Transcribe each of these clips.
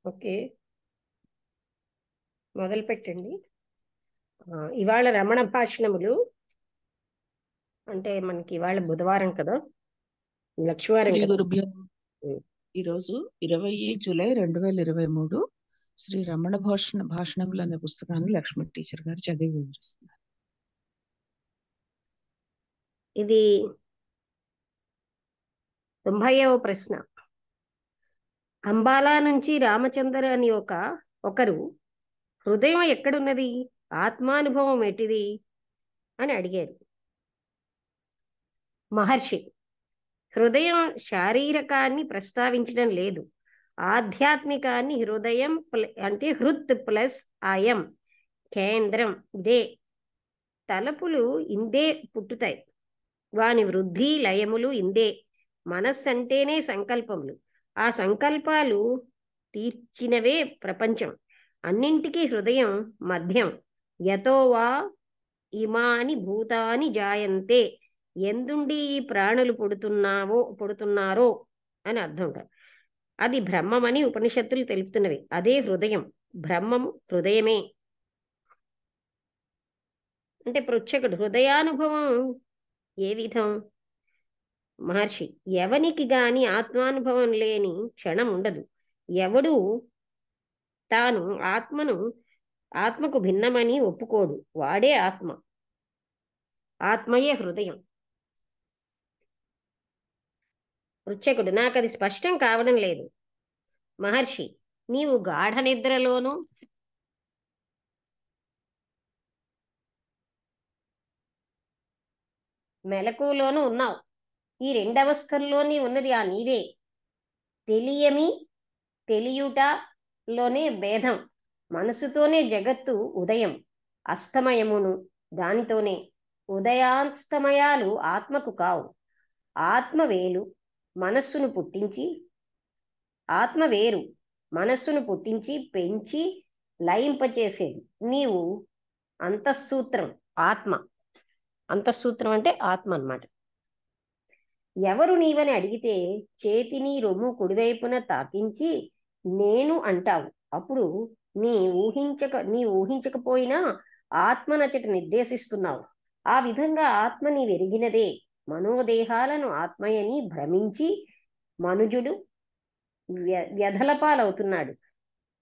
Okay, మొదలు పెట్టండి. ఇవాళ రమణ భాషణములు అంటే మనకి ఇవాళ బుధవారం కదా, లక్ష్మీవారం శ్రీ కదా. గురుభ్యో. ఈరోజు 20 జూలై 2023 శ్రీ రమణ భాషణములు అనే పుస్తకాన్ని లక్ష్మీ టీచర్ గారు చదివి వివరిస్తున్నారు. ఇది 90వ ప్రశ్న. అంబాలా నుంచి రామచంద్ర అని ఒకరు హృదయం ఎక్కడున్నది, ఆత్మానుభవం ఎటిది అని అడిగారు. మహర్షి, హృదయం శారీరకాన్ని ప్రస్తావించడం లేదు, ఆధ్యాత్మికాన్ని. హృదయం అంటే హృత్ ప్లస్ అయం కేంద్రం, ఇదే. తలపులు ఇందే పుట్టుతాయి, వాని వృద్ధి లయములు ఇందే. మనస్సు అంటేనే సంకల్పములు, ఆ సంకల్పాలు తీర్చినవే ప్రపంచం. అన్నింటికీ హృదయం మధ్యం. యతోవా ఇమాని భూతాని జాయంతే, ఎందుండి ఈ ప్రాణులు పుడుతున్నారో అని అర్థం. అది బ్రహ్మమని ఉపనిషత్తులు తెలుపుతున్నవి. అదే హృదయం. బ్రహ్మము హృదయమే. అంటే పృచ్ఛకుడు, హృదయానుభవం ఏ విధం? మహర్షి, ఎవనికి గాని ఆత్మానుభవం లేని క్షణం ఉండదు. ఎవడు తాను ఆత్మకు భిన్నమని ఒప్పుకోడు, వాడే ఆత్మ. ఆత్మయే హృదయం. పృచ్ఛకుడు, నాకు అది స్పష్టం కావడం లేదు. మహర్షి, నీవు గాఢ నిద్రలోనూ మెలకువలోనూ ఉన్నావు. ఈ రెండవస్థల్లోని ఉన్నది ఆ నీవే. తెలియమి తెలియుటలోనే భేదం. మనసుతోనే జగత్తు ఉదయం అస్తమయమును, దానితోనే. ఉదయాస్తమయాలు ఆత్మకు కావు. ఆత్మ వేరు మనస్సును పుట్టించి పెంచి లయింపచేసేది నీవు. అంతఃసూత్రం ఆత్మ. అంతఃసూత్రం అంటే ఆత్మ అన్నమాట. ఎవరు నీవని అడిగితే చేతిని రొమ్ము కుడివైపున తాకించి నేను అంటావు. అప్పుడు నీ ఊహించకపోయినా ఆత్మనచట నిర్దేశిస్తున్నావు. ఆ విధంగా ఆత్మ నీ వెరిగినదే. మనోదేహాలను ఆత్మయని భ్రమించి మనుజుడు వ్యధలపాలవుతున్నాడు.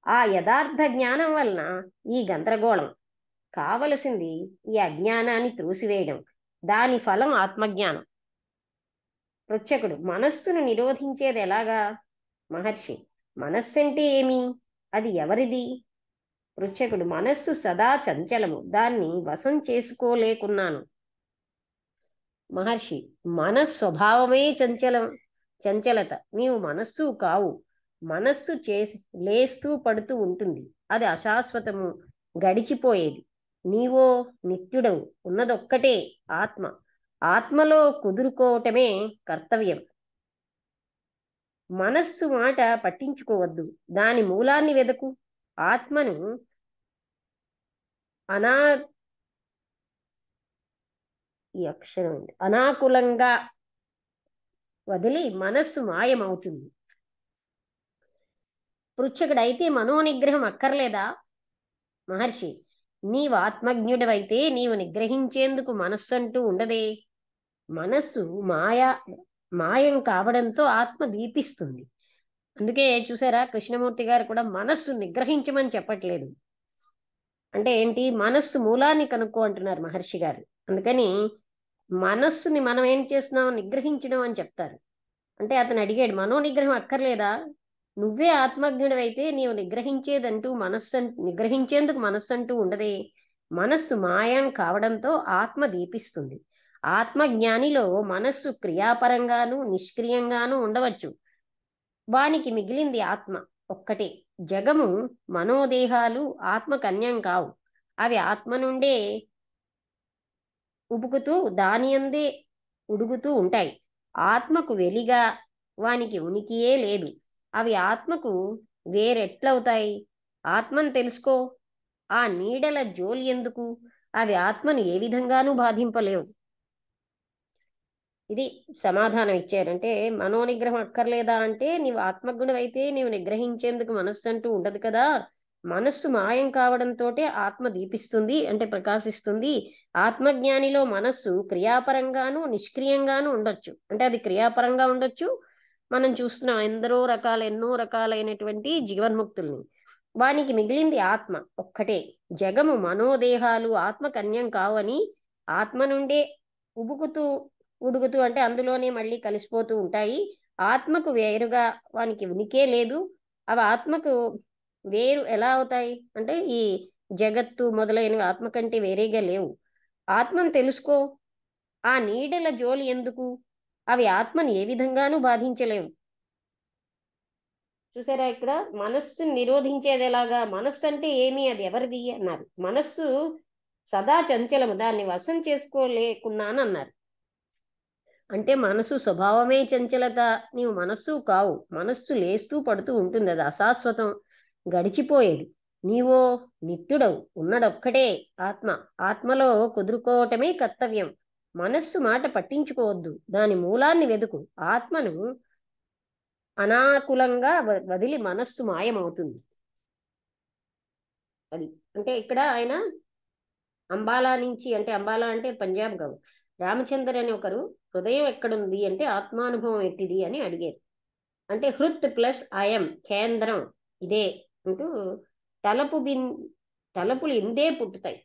ఆ యథార్థ జ్ఞానం వలన ఈ గందరగోళం. కావలసింది ఈ అజ్ఞానాన్ని త్రోసివేయడం. దాని ఫలం ఆత్మజ్ఞానం. పృచ్ఛకుడు, మనస్సును నిరోధించేది ఎలాగా? మహర్షి, మనస్సు అంటే ఏమి, అది ఎవరిది? పృచ్ఛకుడు, మనస్సు సదా చంచలము, దాన్ని వశం చేసుకోలేకున్నాను. మహర్షి, మనస్వభావమే చంచలత. నీవు మనస్సు కావు. మనస్సు లేస్తూ పడుతూ ఉంటుంది, అది అశాశ్వతము, గడిచిపోయేది. నీవో నిత్యుడవు, ఉన్నదొక్కటే ఆత్మ. ఆత్మలో కుదురుకోవటమే కర్తవ్యం. మనస్సు మాట పట్టించుకోవద్దు, దాని మూలాన్ని వెదకు. ఆత్మను అనాకులంగా వదిలి మనస్సు మాయమవుతుంది. పృచ్ఛకుడైతే మనోనిగ్రహం అక్కర్లేదా? మహర్షి, నీవు ఆత్మజ్ఞుడవైతే నీవు నిగ్రహించేందుకు మనస్సు అంటూ ఉండదే. మనస్సు మాయం కావడంతో ఆత్మ దీపిస్తుంది. అందుకే చూసారా, కృష్ణమూర్తి గారు కూడా మనస్సు నిగ్రహించమని చెప్పట్లేదు. అంటే ఏంటి, మనస్సు మూలాన్ని కనుక్కో అంటున్నారు మహర్షి గారు. అందుకని మనస్సుని మనం ఏం చేస్తున్నాం, నిగ్రహించడం అని చెప్తారు. అంటే అతను అడిగాడు, మనోనిగ్రహం అక్కర్లేదా? నువ్వే ఆత్మజ్ఞుడవైతే నీవు నిగ్రహించేందుకు మనస్సు అంటూ ఉండదే. మనస్సు మాయం కావడంతో ఆత్మ దీపిస్తుంది. ఆత్మజ్ఞానిలో మనస్సు క్రియాపరంగాను నిష్క్రియంగాను ఉండవచ్చు. వానికి మిగిలింది ఆత్మ ఒక్కటే. జగము మనోదేహాలు ఆత్మకు అన్యం కావు. అవి ఆత్మ నుండే ఉబుకుతూ దానియందే ఉడుగుతూ ఉంటాయి. ఆత్మకు వెలిగా వానికి ఉనికియే లేదు. అవి ఆత్మకు వేరెట్లవుతాయి? ఆత్మను తెలుసుకో. ఆ నీడల జోలి ఎందుకు? అవి ఆత్మను ఏ విధంగానూ బాధింపలేవు. ఇది సమాధానం ఇచ్చారంటే మనోనిగ్రహం అక్కర్లేదా అంటే నీవు ఆత్మగుణం అయితే నీవు నిగ్రహించేందుకు మనస్సు అంటూ ఉండదు కదా. మనస్సు మాయం కావడంతో ఆత్మ దీపిస్తుంది అంటే ప్రకాశిస్తుంది. ఆత్మజ్ఞానిలో మనస్సు క్రియాపరంగాను నిష్క్రియంగాను ఉండొచ్చు. అంటే అది క్రియాపరంగా ఉండొచ్చు. మనం చూస్తున్నాం ఎన్నో రకాలైనటువంటి జీవన్ముక్తుల్ని. వానికి మిగిలింది ఆత్మ ఒక్కటే. జగము మనోదేహాలు ఆత్మకన్యం కావని ఆత్మ నుండే ఉబుకుతూ ఉడుకుతూ అంటే అందులోనే మళ్ళీ కలిసిపోతూ ఉంటాయి. ఆత్మకు వేరుగా వానికి ఉనికే లేదు. అవి ఆత్మకు వేరు ఎలా అవుతాయి అంటే ఈ జగత్తు మొదలైనవి ఆత్మ కంటే వేరేగా లేవు. ఆత్మను తెలుసుకో. ఆ నీడల జోలి ఎందుకు? అవి ఆత్మను ఏ విధంగానూ బాధించలేవు. చూసారా ఇక్కడ మనస్సుని నిరోధించేది ఎలాగా? మనస్సు అంటే ఏమి, అది ఎవరిది అన్నారు. మనస్సు సదా చంచలము, దాన్ని వశం చేసుకోలేకున్నాను అన్నారు. అంటే మనసు స్వభావమే చంచలత. నీవు మనస్సు కావు. మనస్సు లేస్తూ పడుతూ ఉంటుంది, అది అశాశ్వతం, గడిచిపోయేది. నీవో నిత్యుడవు, ఉన్నడొక్కటే ఆత్మ. ఆత్మలో కుదురుకోవటమే కర్తవ్యం. మనస్సు మాట పట్టించుకోవద్దు, దాని మూలాన్ని వెదుకు. ఆత్మను అనాకులంగా వదిలి మనస్సు మాయమవుతుంది. అది అంటే ఇక్కడ ఆయన అంబాలా నుంచి, అంటే అంబాలా అంటే పంజాబ్ గవు రామచందర్ అని ఒకరు హృదయం ఎక్కడుంది అంటే ఆత్మానుభవం ఎట్టిది అని అడిగారు. అంటే హృత్ ప్లస్ అయం కేంద్రం ఇదే అంటూ తలపులు ఇందే పుట్టుతాయి,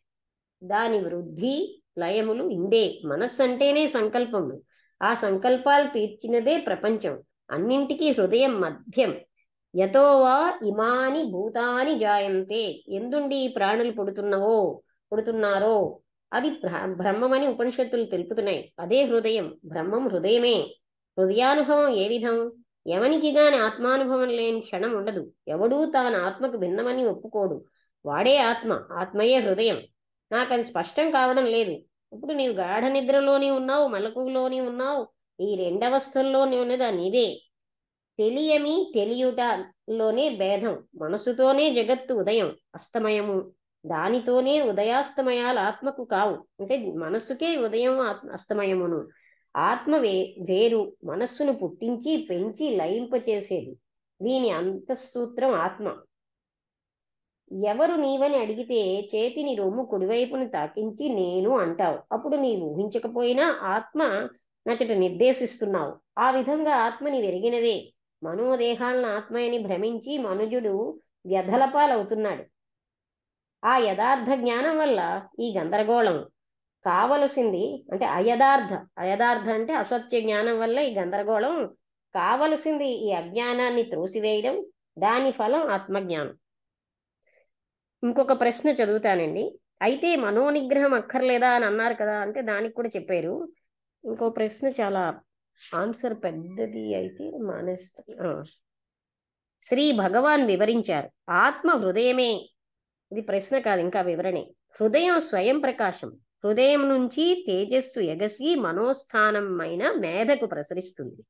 దాని వృద్ధి లయములు ఇందే. మనస్సు అంటేనే సంకల్పములు, ఆ సంకల్పాలు తీర్చినదే ప్రపంచం. అన్నింటికీ హృదయం మధ్యం. యతోవా ఇమాని భూతాని జాయంతే, ఎందుండి ఈ ప్రాణులు పుడుతున్నారో అది బ్రహ్మమని ఉపనిషత్తులు తెలుపుతున్నాయి. అదే హృదయం, బ్రహ్మం హృదయమే. హృదయానుభవం ఏ విధం? ఎవనికి గాని ఆత్మానుభవం లేని క్షణం ఉండదు. ఎవడూ తాను ఆత్మకు భిన్నమని ఒప్పుకోడు. వాడే ఆత్మ, ఆత్మయే హృదయం. నాకు అది స్పష్టం కావడం లేదు. ఇప్పుడు నీవు గాఢ నిద్రలోని ఉన్నావు, మెలకువలోని ఉన్నావు. ఈ రెండవస్థల్లోని ఉన్నదా నీదే. తెలియమి తెలియుటలోనే భేదం. మనసుతోనే జగత్తు ఉదయం అస్తమయము, దానితోనే ఉదయాస్తమయాలు ఆత్మకు కావు. అంటే మనస్సుకే ఉదయం అస్తమయమును. ఆత్మ వేరు, మనస్సును పుట్టించి పెంచి లయింపచేసేది. దీని అంతఃసూత్రం ఆత్మ. ఎవరు నీవని అడిగితే చేతిని రొమ్ము కుడివైపును తాకించి నేను అంటావు. అప్పుడు నీవు ఊహించకపోయినా ఆత్మ నచట నిర్దేశిస్తున్నావు. ఆ విధంగా ఆత్మని వెరిగినదే. మనోదేహాలను ఆత్మయని భ్రమించి మనుజుడు వ్యధలపాలవుతున్నాడు. ఆ యథార్థ జ్ఞానం వల్ల ఈ గందరగోళం కావలసింది అంటే అయథార్థ అంటే అసత్య జ్ఞానం వల్ల ఈ గందరగోళం కావలసింది ఈ అజ్ఞానాన్ని త్రోసివేయడం. దాని ఫలం ఆత్మజ్ఞానం. ఇంకొక ప్రశ్న చదువుతానండి. అయితే మనోనిగ్రహం అక్కర్లేదా అని అన్నారు కదా, అంటే దానికి కూడా చెప్పారు. ఇంకో ప్రశ్న చాలా ఆన్సర్ పెద్దది అయితే మానేస్తా. శ్రీ భగవాన్ వివరించారు, ఆత్మ హృదయమే. ఇది ప్రశ్న కాదు, ఇంకా వివరణే. హృదయం స్వయం ప్రకాశం. హృదయం నుంచి తేజస్సు ఎగసి మనోస్థానమైన మేధకు ప్రసరిస్తుంది.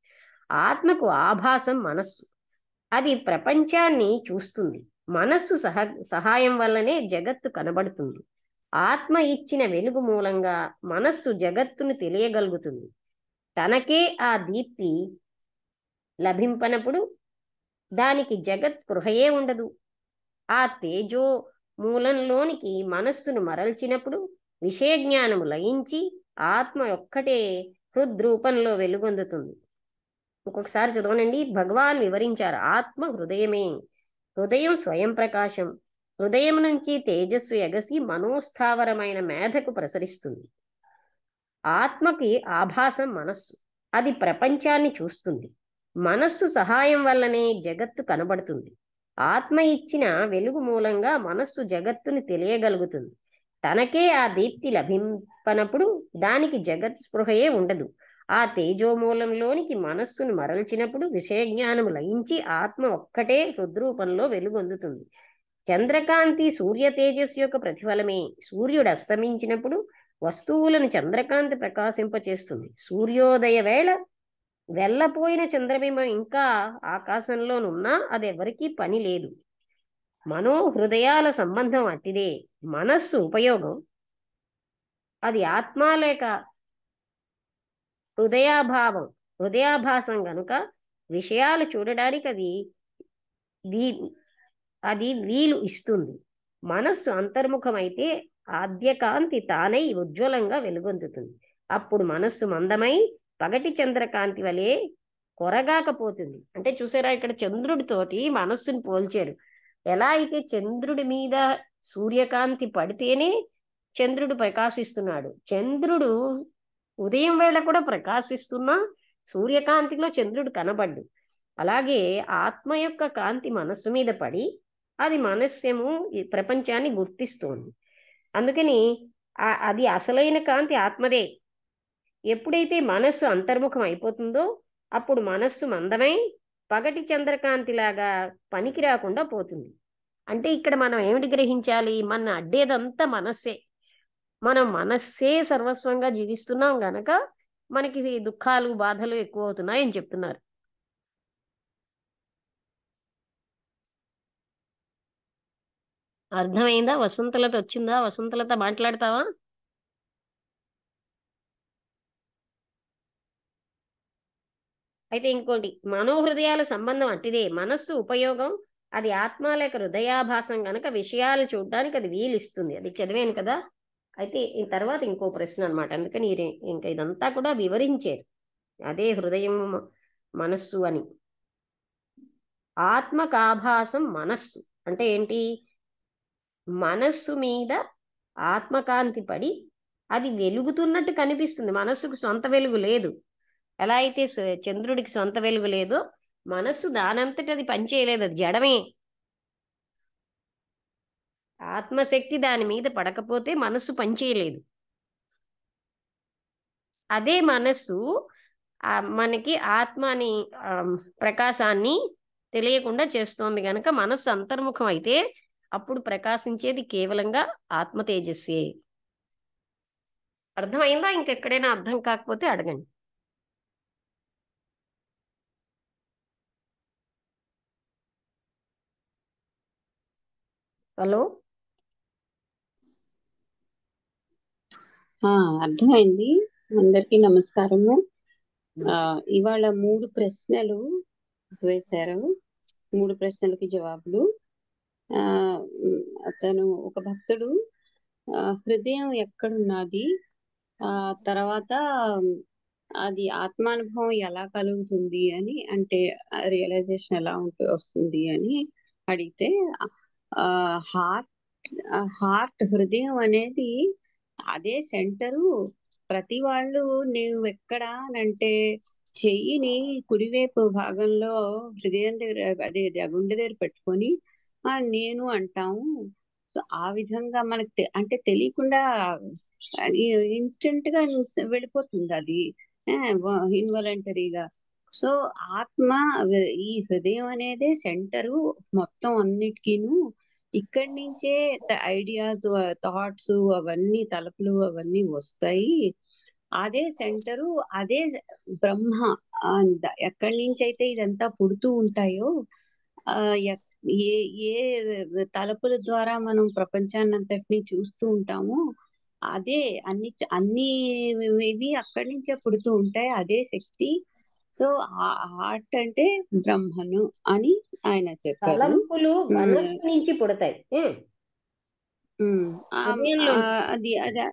ఆత్మకు ఆభాసం మనస్సు, అది ప్రపంచాన్ని చూస్తుంది. మనస్సు సహాయం వల్లనే జగత్తు కనబడుతుంది. ఆత్మ ఇచ్చిన వెలుగు మూలంగా మనస్సు జగత్తును తెలియగలుగుతుంది. తనకే ఆ దీప్తి లభింపనప్పుడు దానికి జగత్ స్పృహయే ఉండదు. ఆ తేజో మూలంలోనికి మనస్సును మరల్చినప్పుడు విషయజ్ఞానము లయించి ఆత్మ ఒక్కటే హృద్రూపంలో వెలుగొందుతుంది. ఇంకొకసారి చదవనండి. భగవాన్ వివరించారు, ఆత్మ హృదయమే. హృదయం స్వయం ప్రకాశం. హృదయం నుంచి తేజస్సు ఎగసి మనోస్థావరమైన మేధకు ప్రసరిస్తుంది. ఆత్మకి ఆభాసం మనస్సు, అది ప్రపంచాన్ని చూస్తుంది. మనస్సు సహాయం వల్లనే జగత్తు కనబడుతుంది. ఆత్మ ఇచ్చిన వెలుగు మూలంగా మనస్సు జగత్తుని తెలియగలుగుతుంది. తనకే ఆ దీప్తి లభింపనప్పుడు దానికి జగత్ స్పృహయే ఉండదు. ఆ తేజోమూలంలోనికి మనస్సును మరల్చినప్పుడు విషయజ్ఞానము లయించి ఆత్మ ఒక్కటే హృద్రూపంలో వెలుగొందుతుంది. చంద్రకాంతి సూర్య తేజస్సు యొక్క ప్రతిఫలమే. సూర్యుడు అస్తమించినప్పుడు వస్తువులను చంద్రకాంతి ప్రకాశింపచేస్తుంది. సూర్యోదయ వేళ వెళ్ళపోయిన చంద్రబింబం ఇంకా ఆకాశంలోనున్నా అది ఎవరికీ పని లేదు. మనోహృదయాల సంబంధం అట్టిదే. మనస్సు ఉపయోగం అది ఆత్మ లేక హృదయాభాసం గనుక విషయాలు చూడడానికి వీ- అది వీలు ఇస్తుంది. మనస్సు అంతర్ముఖమైతే ఆద్యకాంతి తానై ఉజ్వలంగా వెలుగొందుతుంది. అప్పుడు మనస్సు మందమై పగటి చంద్రకాంతి వలె కొరగాకపోతుంది. అంటే చూసారా, ఇక్కడ చంద్రుడితోటి మనస్సుని పోల్చారు. ఎలా అయితే చంద్రుడి మీద సూర్యకాంతి పడితేనే చంద్రుడు ప్రకాశిస్తున్నాడు. చంద్రుడు ఉదయం వేళ కూడా ప్రకాశిస్తున్నా సూర్యకాంతిలో చంద్రుడు కనబడ్డు. అలాగే ఆత్మ యొక్క కాంతి మనస్సు మీద పడి అది మనస్సేమో ఈ ప్రపంచాన్ని గుర్తిస్తోంది. అందుకని అది అసలైన కాంతి ఆత్మదే. ఎప్పుడైతే మనస్సు అంతర్ముఖం అయిపోతుందో అప్పుడు మనస్సు మందమై పగటి చంద్రకాంతిలాగా పనికి రాకుండా పోతుంది. అంటే ఇక్కడ మనం ఏమిటి గ్రహించాలి? మన అడ్డేదంతా మనస్సే. మనం మనస్సే సర్వస్వంగా జీవిస్తున్నాం గనక మనకి దుఃఖాలు బాధలు ఎక్కువ అవుతున్నాయి అని చెప్తున్నారు. అర్థమైందా? వసంతలత వచ్చిందా? వసంతలత మాట్లాడతావా? అయితే ఇంకోటి, మనోహృదయాల సంబంధం అట్టిదే. మనస్సు ఉపయోగం అది ఆత్మ లేక హృదయాభాసం గనక విషయాలు చూడడానికి అది వీలిస్తుంది. అది చదివాను కదా. అయితే ఈ తర్వాత ఇంకో ప్రశ్న అనమాట. అందుకని ఇంకా ఇదంతా కూడా వివరించారు. అదే హృదయం మనస్సు అని. ఆత్మకాభాసం మనస్సు అంటే ఏంటి? మనస్సు మీద ఆత్మకాంతి పడి అది వెలుగుతున్నట్టు కనిపిస్తుంది. మనస్సుకు సొంత వెలుగు లేదు. ఎలా అయితే చంద్రుడికి సొంత వెలుగు లేదో మనస్సు దానంతటి అది పనిచేయలేదు, అది జడమే. ఆత్మశక్తి దాని మీద పడకపోతే మనస్సు పనిచేయలేదు. అదే మనస్సు మనకి ఆత్మని ప్రకాశాన్ని తెలియకుండా చేస్తోంది కనుక మనస్సు అంతర్ముఖం అయితే అప్పుడు ప్రకాశించేది కేవలంగా ఆత్మ తేజస్సే. అర్థమైందా? ఇంకెక్కడైనా అర్థం కాకపోతే అడగండి. హలో, అర్థమైంది. అందరికీ నమస్కారము. ఇవాళ 3 ప్రశ్నలు వేశారు. 3 ప్రశ్నలకి జవాబులు. అతను ఒక భక్తుడు హృదయం ఎక్కడున్నది, తర్వాత అది ఆత్మానుభవం ఎలా కలుగుతుంది అని, అంటే రియలైజేషన్ ఎలా వస్తుంది అని అడిగితే, హార్ట్ హృదయం అనేది అదే సెంటరు. ప్రతి వాళ్ళు నేను ఎక్కడ అంటే చెయ్యిని కుడివైపు భాగంలో హృదయం దగ్గర, అదే గుండె దగ్గర పెట్టుకొని నేను అంటాము. సో ఆ విధంగా మనకు అంటే తెలియకుండా ఇన్స్టెంట్ గా వెళ్ళిపోతుంది అది, ఇన్వాలంటరీగా. సో ఆత్మ, ఈ హృదయం అనేదే సెంటరు మొత్తం అన్నిటికీను. ఇక్కడి నుంచే ఐడియాస్, థాట్స్ అవన్నీ, తలపులు అవన్నీ వస్తాయి. అదే సెంటరు, అదే బ్రహ్మ. ఎక్కడి నుంచి అయితే ఇదంతా పుడుతూ ఉంటాయో, ఏ ఏ తలుపుల ద్వారా మనం ప్రపంచాన్నంతటినీ చూస్తూ ఉంటామో అదే అన్ని ఇవి అక్కడి నుంచే పుడుతూ ఉంటాయి. అదే శక్తి. సో హార్ట్ అంటే బ్రహ్మను అని ఆయన చెప్పారు. తలంపులు మనస్సు నుంచి పుడతాయి. అది అదే.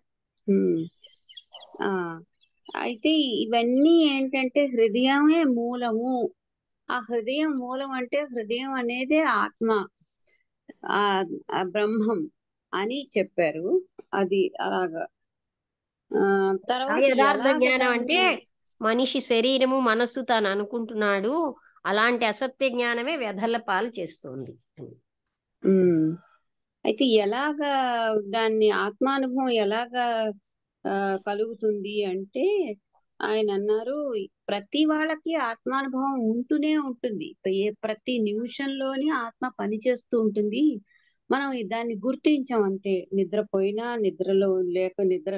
అయితే ఇవన్నీ ఏంటంటే హృదయమే మూలము. ఆ హృదయం మూలం అంటే హృదయం అనేదే ఆత్మ, ఆ బ్రహ్మం అని చెప్పారు. అది అలాగా. తర్వాత యథార్థ జ్ఞానం అంటే మనిషి శరీరము మనస్సు తాను అనుకుంటున్నాడు, అలాంటి అసత్య జ్ఞానమే వ్యధల పాలు చేస్తుంది. అయితే ఎలాగా దాన్ని ఆత్మానుభవం ఎలాగా కలుగుతుంది అంటే ఆయన అన్నారు, ప్రతి వాళ్ళకి ఆత్మానుభవం ఉంటూనే ఉంటుంది. ప్రతి నిమిషంలోని ఆత్మ పనిచేస్తూ ఉంటుంది. మనం దాన్ని గుర్తించాం అంతే. నిద్రపోయినా, నిద్ర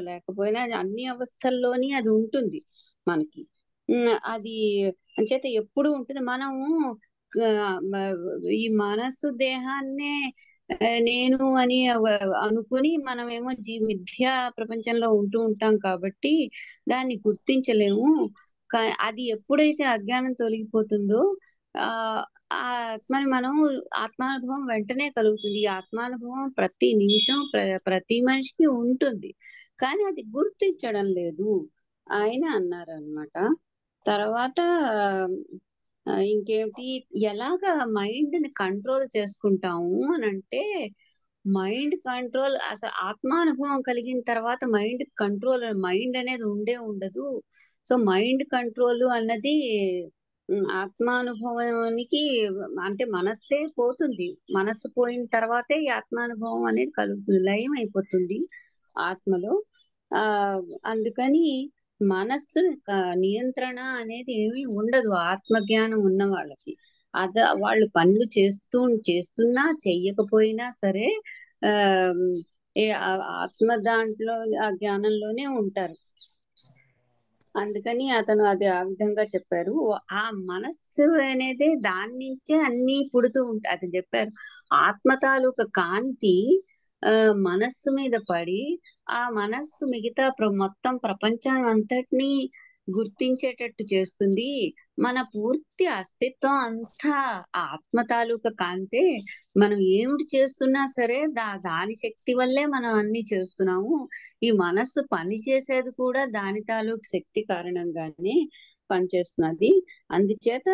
లేకపోయినా అన్ని అవస్థల్లోని అది ఉంటుంది మనకి. అది అంచేత ఎప్పుడు ఉంటుంది. మనము ఈ మనస్సు దేహాన్నే నేను అని అనుకుని మనమేమో మిథ్యా ప్రపంచంలో ఉంటూ ఉంటాం కాబట్టి దాన్ని గుర్తించలేము. అది ఎప్పుడైతే అజ్ఞానం తొలగిపోతుందో ఆ ఆ ఆత్మని మనం ఆత్మానుభవం వెంటనే కలుగుతుంది. ఈ ఆత్మానుభవం ప్రతి నిమిషం ప్రతి మనిషికి ఉంటుంది, కానీ అది గుర్తించడం లేదు ఆయన అన్నారు అన్నమాట. తర్వాత ఇంకేమిటి, ఎలాగా మైండ్ ని కంట్రోల్ చేసుకుంటాము అని అంటే, మైండ్ కంట్రోల్ అసలు ఆత్మానుభవం కలిగిన తర్వాత మైండ్ అనేది ఉండదు. సో మైండ్ కంట్రోల్ అన్నది ఆత్మానుభవానికి అంటే మనస్సే పోతుంది. మనస్సు పోయిన తర్వాతే ఈ ఆత్మానుభవం అనేది కలుగుతుంది, లయం అయిపోతుంది ఆత్మలో. ఆ అందుకని మనస్సు నియంత్రణ అనేది ఏమీ ఉండదు ఆత్మజ్ఞానం ఉన్న వాళ్ళకి. వాళ్ళు పనులు చేస్తున్నా చెయ్యకపోయినా సరే ఆ ఆత్మ దాంట్లో ఆ జ్ఞానంలోనే ఉంటారు. అందుకని అతను అది ఆ విధంగా చెప్పారు. ఆ మనస్సు అనేది దాని నుంచే అన్ని పుడుతూ ఉంటాయి. అతను చెప్పారు ఆత్మ తాలూకా కాంతి మనస్సు మీద పడి ఆ మనస్సు మిగతా మొత్తం ప్రపంచం అంతటినీ గుర్తించేటట్టు చేస్తుంది. మన పూర్తి అస్తిత్వం అంతా ఆత్మ తాలూకా కాంతే. మనం ఏమిటి చేస్తున్నా సరే దాని శక్తి వల్లే మనం అన్ని చేస్తున్నాము. ఈ మనస్సు పని చేసేది కూడా దాని తాలూకు శక్తి కారణంగానే పనిచేస్తున్నది. అందుచేత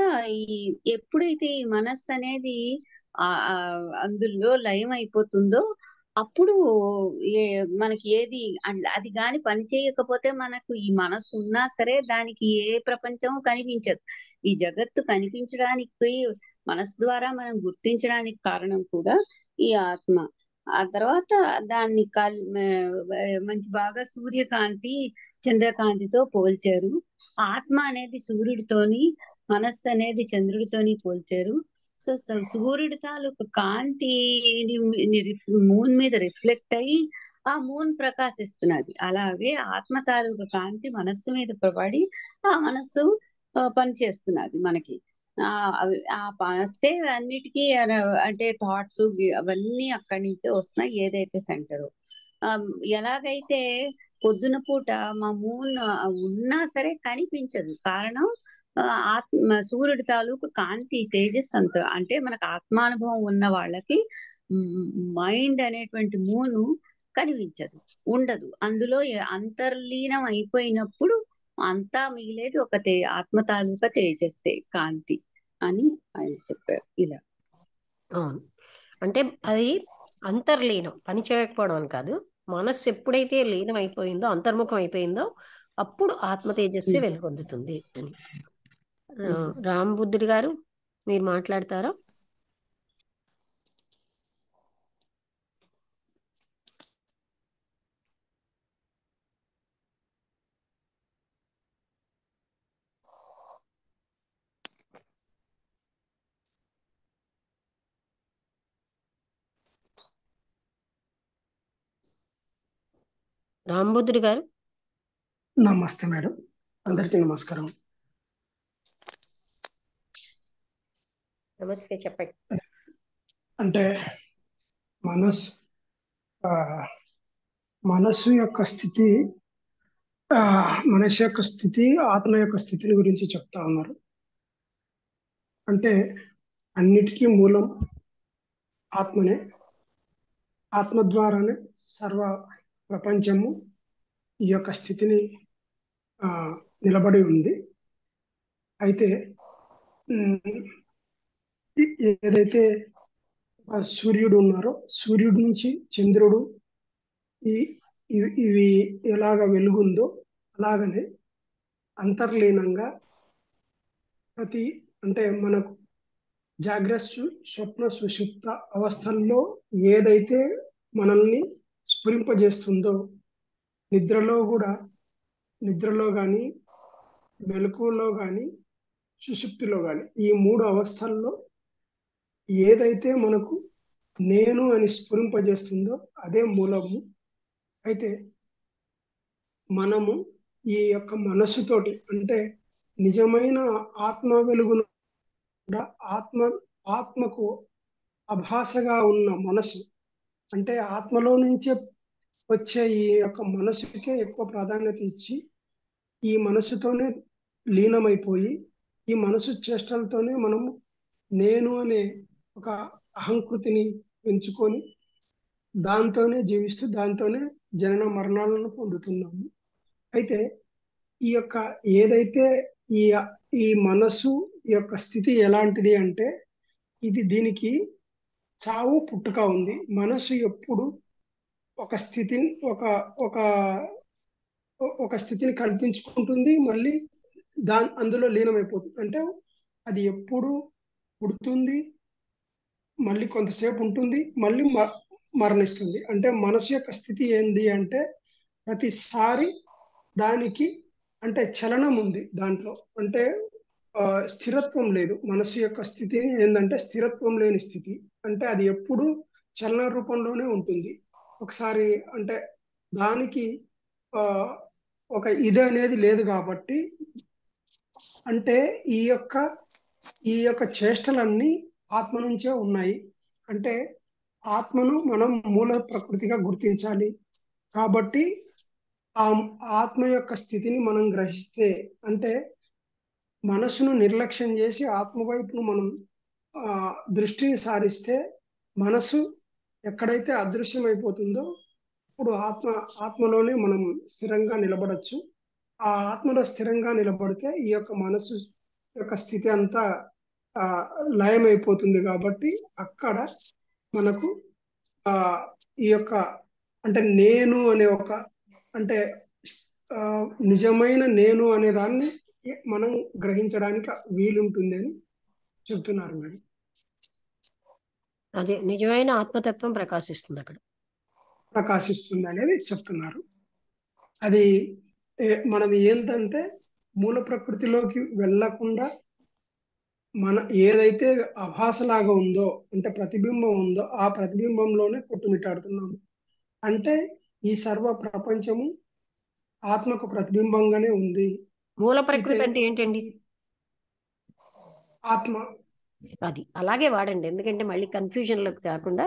ఎప్పుడైతే ఈ మనస్సు అనేది అందులో లయం అయిపోతుందో అప్పుడు మనకి ఏది అది గాని పని చేయకపోతే మనకు ఈ మనసు ఉన్నా సరే దానికి ఏ ప్రపంచం కనిపించదు. ఈ జగత్తు కనిపించడానికి మనసు ద్వారా మనం గుర్తించడానికి కారణం కూడా ఈ ఆత్మ. ఆ తర్వాత దాన్ని మంచి బాగా సూర్యకాంతి చంద్రకాంతితో పోల్చారు. ఆత్మ అనేది సూర్యుడితోని, మనస్సు అనేది చంద్రుడితోని పోల్చారు. సో సూర్యుడి తాలూకు కాంతి మూన్ మీద రిఫ్లెక్ట్ అయ్యి ఆ మూన్ ప్రకాశిస్తున్నది. అలాగే ఆత్మ తాలూకు కాంతి మనస్సు మీద పడి ఆ మనస్సు పనిచేస్తున్నది మనకి. ఆ మనస్సే అన్నిటికీ అంటే థాట్స్ అవన్నీ అక్కడి నుంచే వస్తున్నాయి, ఏదైతే సెంటర్. ఎలాగైతే పొద్దున పూట మా మూన్ ఉన్నా సరే కనిపించదు, కారణం సూర్యుడి తాలూకు కాంతి తేజస్ అంత. అంటే మనకు ఆత్మానుభవం ఉన్న వాళ్ళకి మైండ్ అనేటువంటి మూను కనిపించదు, ఉండదు. అందులో అంతర్లీనం అయిపోయినప్పుడు అంతా మిగిలేది ఒక ఆత్మ తాలూకా తేజస్సే, కాంతి అని ఆయన చెప్పారు. ఇలా అవును, అంటే అది అంతర్లీనం, పని చేయకపోవడం అని కాదు. మనస్సు ఎప్పుడైతే లీనం అయిపోయిందో, అంతర్ముఖం అయిపోయిందో అప్పుడు ఆత్మ తేజస్సు వెలుగొందుతుంది అని. రామబుద్ధుడి గారు మీరు మాట్లాడతారా? రామబుద్ధుడి గారు. నమస్తే మేడం, అందరికీ నమస్కారం. నమస్తే, చెప్పండి. అంటే మనస్సు యొక్క స్థితి, మనిషి యొక్క స్థితి, ఆత్మ యొక్క స్థితిని గురించి చెప్తా ఉన్నారు. అంటే అన్నిటికీ మూలం ఆత్మనే. ఆత్మ ద్వారానే సర్వ ప్రపంచము ఈ యొక్క స్థితిని నిలబడి ఉంది. అయితే ఏదైతే సూర్యుడు ఉన్నారో, సూర్యుడి నుంచి చంద్రుడు ఇవి ఎలాగ వెలుగుందో అలాగనే అంతర్లీనంగా అంటే మనకు జాగ్రత్త, స్వప్న, సుషుప్త అవస్థల్లో ఏదైతే మనల్ని స్ఫురింపజేస్తుందో, నిద్రలో కానీ, మెలకువలో కానీ, సుషుప్తిలో కానీ, ఈ 3 అవస్థల్లో ఏదైతే మనకు నేను అని స్ఫురింపజేస్తుందో అదే మూలము. అయితే మనము ఈ యొక్క మనస్సుతోటి, అంటే నిజమైన ఆత్మ వెలుగును ఆత్మకు అభాసగా ఉన్న మనసు, అంటే ఆత్మలో నుంచే వచ్చే ఈ యొక్క మనసుకే ఎక్కువ ప్రాధాన్యత ఇచ్చి ఈ మనసుతోనే లీనమైపోయి ఈ మనసు చేష్టలతోనే మనము నేను అనే ఒక అహంకృతిని పెంచుకొని దాంతోనే జీవిస్తూ దాంతోనే జనన మరణాలను పొందుతున్నాము. అయితే ఈ యొక్క ఏదైతే ఈ ఈ మనసు యొక్క స్థితి ఎలాంటిది అంటే దీనికి చావు పుట్టుక ఉంది. మనసు ఎప్పుడు ఒక స్థితిని ఒక ఒక స్థితిని కల్పించుకుంటుంది, మళ్ళీ అందులో లీనమైపోతుంది. అంటే అది ఎప్పుడు పుడుతుంది, మళ్ళీ కొంతసేపు ఉంటుంది, మళ్ళీ మరణిస్తుంది. అంటే మనసు యొక్క స్థితి ఏంది అంటే ప్రతిసారి దానికి అంటే చలనం ఉంది దాంట్లో, అంటే స్థిరత్వం లేదు. మనసు యొక్క స్థితి ఏంటంటే స్థిరత్వం లేని స్థితి. అంటే అది ఎప్పుడు చలన రూపంలోనే ఉంటుంది. ఒకసారి అంటే దానికి ఒక ఇది అనేది లేదు కాబట్టి, అంటే ఈ యొక్క చేష్టలన్నీ ఆత్మ నుంచే ఉన్నాయి. అంటే ఆత్మను మనం మూల ప్రకృతిగా గుర్తించాలి. కాబట్టి ఆ ఆత్మ యొక్క స్థితిని మనం గ్రహిస్తే, అంటే మనసును నిర్లక్ష్యం చేసి ఆత్మ వైపును మనం దృష్టిని సారిస్తే మనసు ఎక్కడైతే అదృశ్యమైపోతుందో ఇప్పుడు ఆత్మలోనే మనం స్థిరంగా నిలబడచ్చు. ఆ ఆత్మలో స్థిరంగా నిలబడితే ఈ యొక్క మనసు యొక్క స్థితి అంతా లయమైపోతుంది. కాబట్టి అక్కడ మనకు ఈ యొక్క అంటే నేను అనే అంటే నిజమైన నేను అనే దాన్ని మనం గ్రహించడానికి వీలుంటుంది అని చెప్తున్నారు మేడం. అదే నిజమైన ఆత్మతత్వం ప్రకాశిస్తుంది అక్కడ, ప్రకాశిస్తుంది అనేది చెప్తున్నారు. అది మనం ఏంటంటే మూల ప్రకృతిలోకి వెళ్ళకుండా మన ఏదైతే అభాసలాగా ఉందో, అంటే ప్రతిబింబం ఉందో, ఆ ప్రతిబింబంలోనే కొట్టుమిట్టాడుతున్నాము. అంటే ఈ సర్వ ప్రపంచము ఆత్మకు ప్రతిబింబంగానే ఉంది. మూల ప్రకృతి అంటే ఏంటండి? ఆత్మ. అది అలాగే వాడండి, ఎందుకంటే మళ్ళీ కన్ఫ్యూజన్లోకి కాకుండా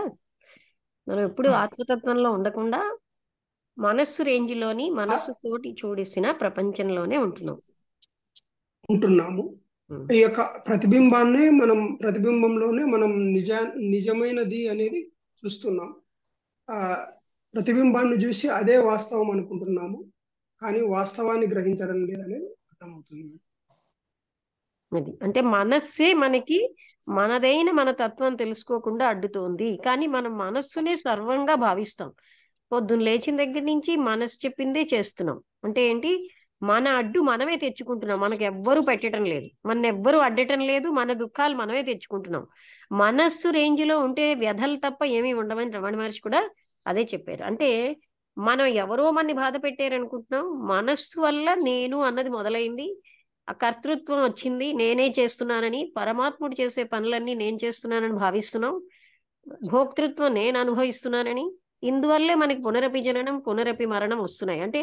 మనం ఎప్పుడు ఆత్మతత్వంలో ఉండకుండా మనస్సు రేంజ్లోని మనస్సు తోటి చూడేసిన ప్రపంచంలోనే ఉంటున్నాము. ఈ యొక్క ప్రతిబింబంలోనే మనం నిజమైనది అనేది చూస్తున్నాం. ప్రతిబింబాన్ని చూసి అదే వాస్తవం అనుకుంటున్నాము, కానీ వాస్తవాన్ని గ్రహించడం లేదనేది అర్థమవుతుంది. అది అంటే మనస్సే మనకి మనదైన మన తత్వం తెలుసుకోకుండా అడ్డుతోంది. కానీ మనం మనస్సునే సర్వంగా భావిస్తాం. పొద్దున్న లేచిన దగ్గర నుంచి మనసు చెప్పిందే చేస్తున్నాం. అంటే ఏంటి, మన అడ్డు మనమే తెచ్చుకుంటున్నాం. మనకు ఎవ్వరూ పెట్టడం లేదు, మన ఎవ్వరూ అడ్డటం లేదు, మన దుఃఖాలు మనమే తెచ్చుకుంటున్నాం. మనస్సు రేంజ్లో ఉంటే వ్యధలు తప్ప ఏమీ ఉండవని రమణ మహర్షి కూడా అదే చెప్పారు. అంటే మనం ఎవరో మనని బాధ పెట్టారనుకుంటున్నాం, మనస్సు వల్ల నేను అన్నది మొదలైంది, ఆ కర్తృత్వం వచ్చింది, నేనే చేస్తున్నానని, పరమాత్ముడు చేసే పనులన్నీ నేను చేస్తున్నానని భావిస్తున్నాం, భోక్తృత్వం నేను అనుభవిస్తున్నానని. ఇందువల్లే మనకి పునరపి జననం పునరపి మరణం వస్తున్నాయి. అంటే